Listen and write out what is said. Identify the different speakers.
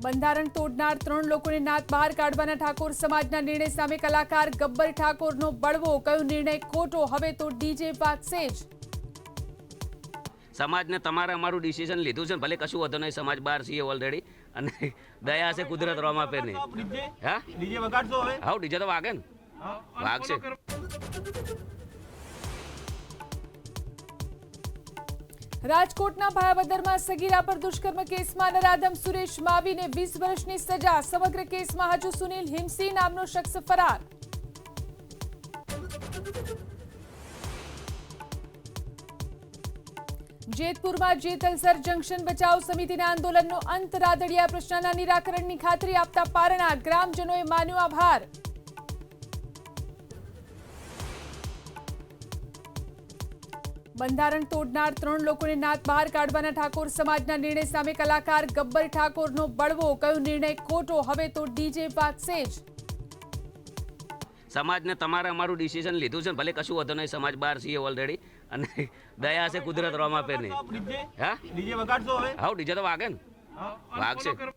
Speaker 1: બંધારણ તોડનાર 3 લોકોને નાત બહાર કાઢવાના ઠાકોર સમાજના નિર્ણય સામે કલાકાર ગબ્બર ઠાકોરનો બળવો, કયો નિર્ણય ખોટો, હવે તો ડીજે વાગશે જ।
Speaker 2: સમાજને તમારે અમારું ડિસિઝન લીધું છે, ભલે કશું વધુ નહીં, સમાજ બહાર છીએ ઓલરેડી, અને દયા છે કુદરત રોમ આપે નહીં। હા
Speaker 3: ડીજે વગાડશો હવે?
Speaker 2: હા ડીજે તો વાગે ને, વાગશે।
Speaker 1: રાજકોટના ભાયાવદરમાં સગીરા પર દુષ્કર્મ કેસમાં નરાધમ સુરેશ માવીને 20 વર્ષની સજા, સમગ્ર કેસમાં હજુ સુનિલ હિમસી નામનો શખ્સ ફરાર। જેતપુરમાં જેતલસર જંકશન બચાવ સમિતિના આંદોલનનો અંત, રાદડિયા પ્રશ્નના નિરાકરણની ખાતરી આપતા પારણા, ગ્રામજનોએ માન્યો આભાર। બંધારણ તોડનાર 3 લોકોને નાત બહાર કાઢવાના ઠાકોર સમાજના નિર્ણય સામે કલાકાર ગબ્બર ઠાકોરનો બળવો, કયો નિર્ણય ખોટો, હવે તો ડીજે વાગશે જ।
Speaker 2: સમાજને તમારે અમારું ડિસિઝન લીધું છે, ભલે કશું વધુ નહીં, સમાજ બહાર છીએ ઓલરેડી, અને દયા છે કુદરત રોમ આપે નહીં। હા
Speaker 3: ડીજે વગાડશો હવે?
Speaker 2: હા ડીજે તો વાગે ને, વાગશે।